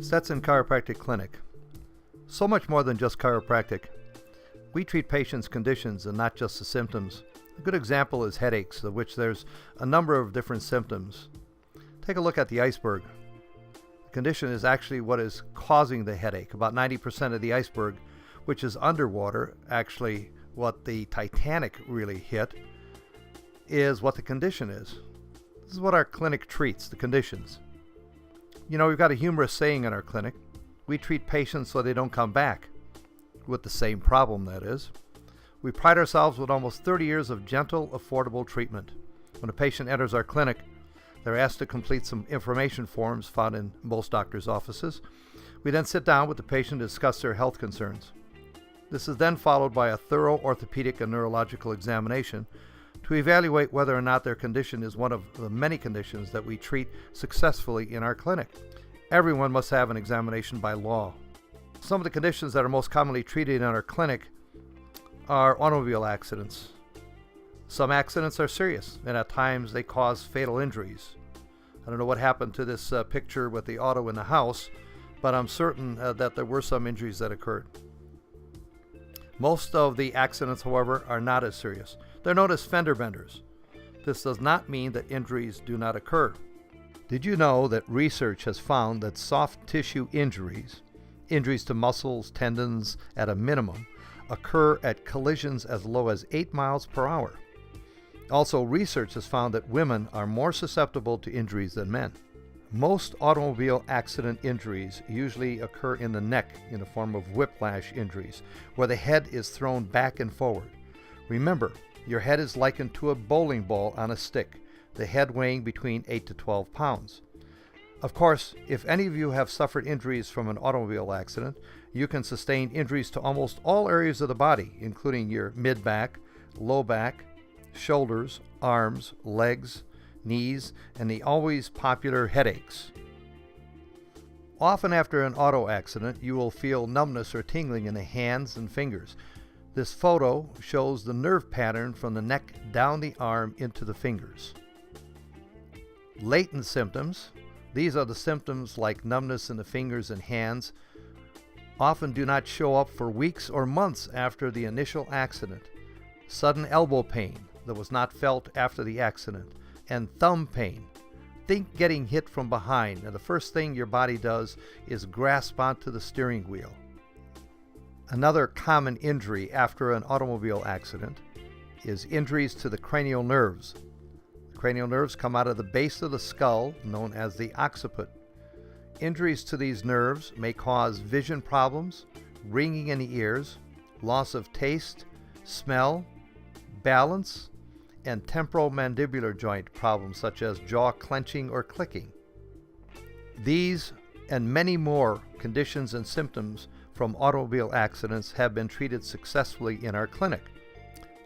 Stetson Chiropractic Clinic. So much more than just chiropractic. We treat patients' conditions and not just the symptoms. A good example is headaches, of which there's a number of different symptoms. Take a look at the iceberg. The condition is actually what is causing the headache. About 90% of the iceberg, which is underwater, actually what the Titanic really hit, is what the condition is. This is what our clinic treats, the conditions. You know, we've got a humorous saying in our clinic. We treat patients so they don't come back, with the same problem, that is. We pride ourselves with almost 30 years of gentle, affordable treatment. When a patient enters our clinic, they're asked to complete some information forms found in most doctors' offices. We then sit down with the patient to discuss their health concerns. This is then followed by a thorough orthopedic and neurological examination to evaluate whether or not their condition is one of the many conditions that we treat successfully in our clinic. Everyone must have an examination by law. Some of the conditions that are most commonly treated in our clinic are automobile accidents. Some accidents are serious, and at times they cause fatal injuries. I don't know what happened to this picture with the auto in the house, but I'm certain that there were some injuries that occurred. Most of the accidents, however, are not as serious. They're known as fender benders. This does not mean that injuries do not occur. Did you know that research has found that soft tissue injuries to muscles, tendons at a minimum, occur at collisions as low as 8 miles per hour? Also, research has found that women are more susceptible to injuries than men. Most automobile accident injuries usually occur in the neck in the form of whiplash injuries, where the head is thrown back and forward. Remember, your head is likened to a bowling ball on a stick, the head weighing between 8 to 12 pounds. Of course, if any of you have suffered injuries from an automobile accident, you can sustain injuries to almost all areas of the body, including your mid-back, low back, shoulders, arms, legs, knees, and the always popular headaches. Often after an auto accident, you will feel numbness or tingling in the hands and fingers. This photo shows the nerve pattern from the neck down the arm into the fingers. Latent symptoms. These are the symptoms like numbness in the fingers and hands, often do not show up for weeks or months after the initial accident. Sudden elbow pain that was not felt after the accident, and thumb pain. Think getting hit from behind, and the first thing your body does is grasp onto the steering wheel. Another common injury after an automobile accident is injuries to the cranial nerves. The cranial nerves come out of the base of the skull, known as the occiput. Injuries to these nerves may cause vision problems, ringing in the ears, loss of taste, smell, balance, and temporomandibular joint problems such as jaw clenching or clicking. These and many more conditions and symptoms from automobile accidents have been treated successfully in our clinic.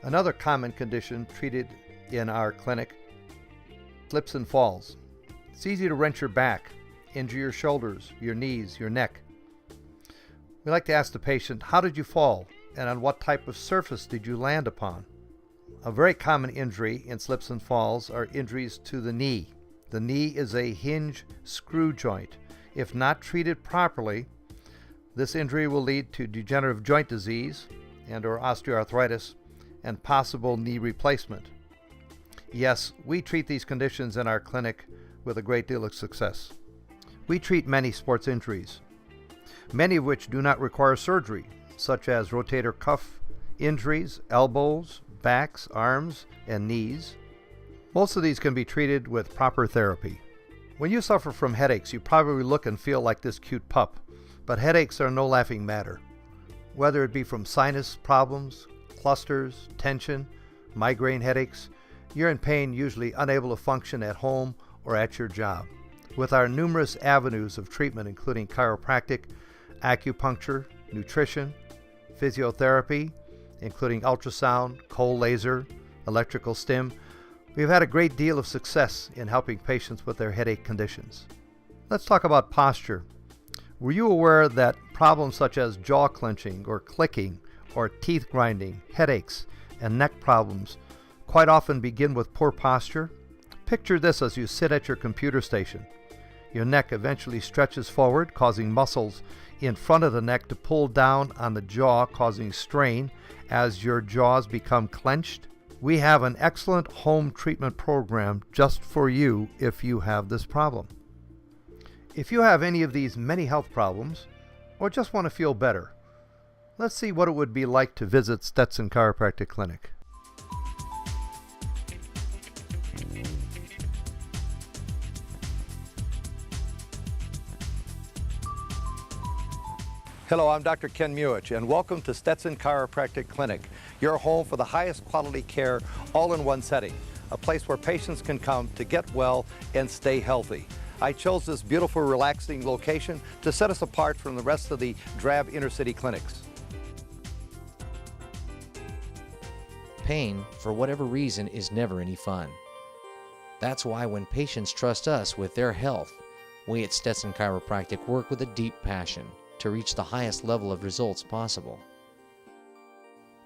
Another common condition treated in our clinic, slips and falls. It's easy to wrench your back, injure your shoulders, your knees, your neck. We like to ask the patient, how did you fall, and on what type of surface did you land upon? A very common injury in slips and falls are injuries to the knee. The knee is a hinge screw joint. If not treated properly, this injury will lead to degenerative joint disease and/or osteoarthritis and possible knee replacement. Yes, we treat these conditions in our clinic with a great deal of success. We treat many sports injuries, many of which do not require surgery, such as rotator cuff injuries, elbows, backs, arms, and knees. Most of these can be treated with proper therapy. When you suffer from headaches, you probably look and feel like this cute pup, but headaches are no laughing matter. Whether it be from sinus problems, clusters, tension, migraine headaches, you're in pain, usually unable to function at home or at your job. With our numerous avenues of treatment, including chiropractic, acupuncture, nutrition, physiotherapy, including ultrasound, cold laser, electrical stim, we've had a great deal of success in helping patients with their headache conditions. Let's talk about posture. Were you aware that problems such as jaw clenching or clicking or teeth grinding, headaches, and neck problems quite often begin with poor posture? Picture this as you sit at your computer station. Your neck eventually stretches forward, causing muscles in front of the neck to pull down on the jaw, causing strain as your jaws become clenched. We have an excellent home treatment program just for you if you have this problem. If you have any of these many health problems, or just want to feel better, let's see what it would be like to visit Stetson Chiropractic Clinic. Hello, I'm Dr. Ken Muich, and welcome to Stetson Chiropractic Clinic, your home for the highest quality care all in one setting, a place where patients can come to get well and stay healthy. I chose this beautiful, relaxing location to set us apart from the rest of the drab inner city clinics. Pain, for whatever reason, is never any fun. That's why when patients trust us with their health, we at Stetson Chiropractic work with a deep passion to reach the highest level of results possible.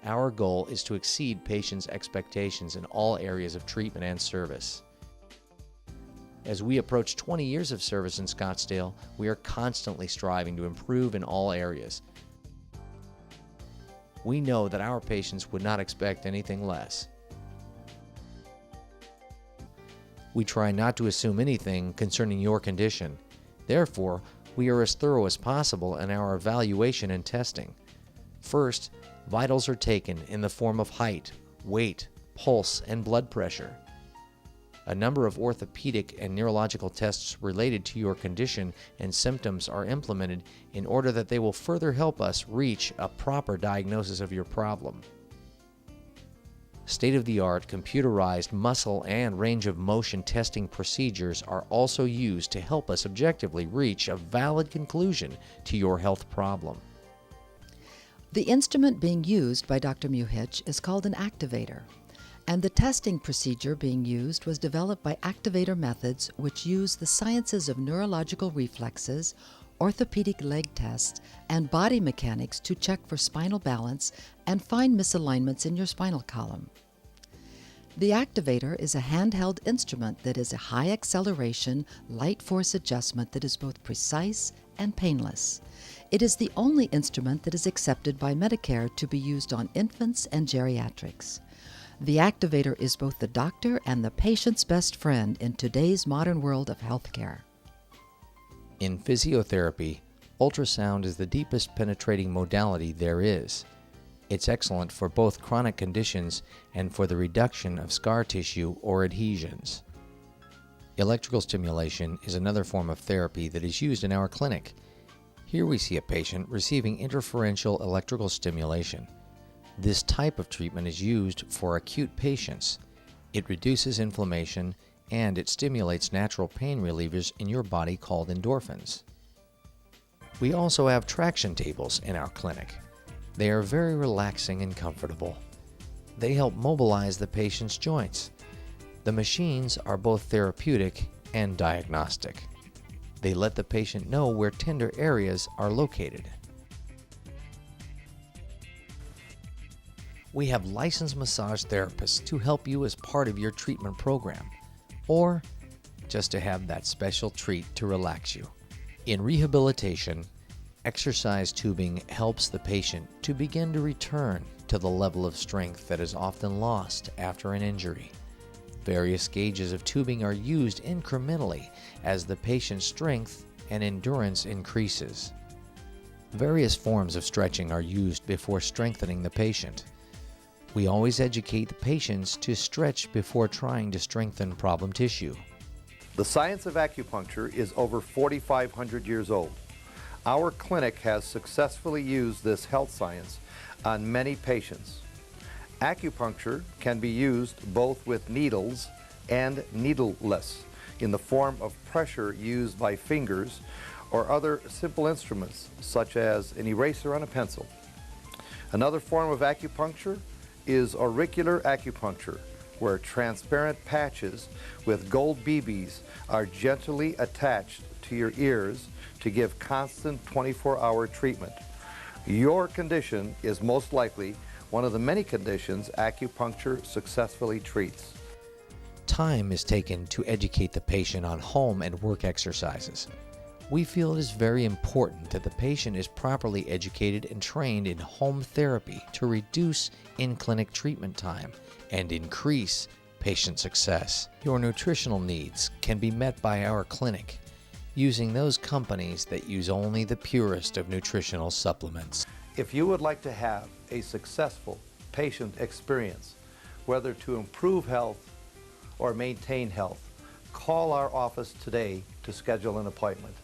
Our goal is to exceed patients' expectations in all areas of treatment and service. As we approach 20 years of service in Scottsdale, we are constantly striving to improve in all areas. We know that our patients would not expect anything less. We try not to assume anything concerning your condition. Therefore, we are as thorough as possible in our evaluation and testing. First, vitals are taken in the form of height, weight, pulse, and blood pressure. A number of orthopedic and neurological tests related to your condition and symptoms are implemented in order that they will further help us reach a proper diagnosis of your problem. State-of-the-art computerized muscle and range of motion testing procedures are also used to help us objectively reach a valid conclusion to your health problem. The instrument being used by Dr. Muich is called an activator, and the testing procedure being used was developed by Activator Methods, which use the sciences of neurological reflexes, orthopedic leg tests, and body mechanics to check for spinal balance and find misalignments in your spinal column. The activator is a handheld instrument that is a high acceleration, light force adjustment that is both precise and painless. It is the only instrument that is accepted by Medicare to be used on infants and geriatrics. The activator is both the doctor and the patient's best friend in today's modern world of healthcare. In physiotherapy, ultrasound is the deepest penetrating modality there is. It's excellent for both chronic conditions and for the reduction of scar tissue or adhesions. Electrical stimulation is another form of therapy that is used in our clinic. Here we see a patient receiving interferential electrical stimulation. This type of treatment is used for acute patients. It reduces inflammation and it stimulates natural pain relievers in your body called endorphins. We also have traction tables in our clinic. They are very relaxing and comfortable. They help mobilize the patient's joints. The machines are both therapeutic and diagnostic. They let the patient know where tender areas are located. We have licensed massage therapists to help you as part of your treatment program, or just to have that special treat to relax you. In rehabilitation, exercise tubing helps the patient to begin to return to the level of strength that is often lost after an injury. Various gauges of tubing are used incrementally as the patient's strength and endurance increases. Various forms of stretching are used before strengthening the patient. We always educate the patients to stretch before trying to strengthen problem tissue. The science of acupuncture is over 4,500 years old. Our clinic has successfully used this health science on many patients. Acupuncture can be used both with needles and needleless in the form of pressure used by fingers or other simple instruments such as an eraser on a pencil. Another form of acupuncture is auricular acupuncture, where transparent patches with gold BBs are gently attached to your ears to give constant 24-hour treatment. Your condition is most likely one of the many conditions acupuncture successfully treats. Time is taken to educate the patient on home and work exercises. We feel it is very important that the patient is properly educated and trained in home therapy to reduce in-clinic treatment time and increase patient success. Your nutritional needs can be met by our clinic using those companies that use only the purest of nutritional supplements. If you would like to have a successful patient experience, whether to improve health or maintain health, call our office today to schedule an appointment.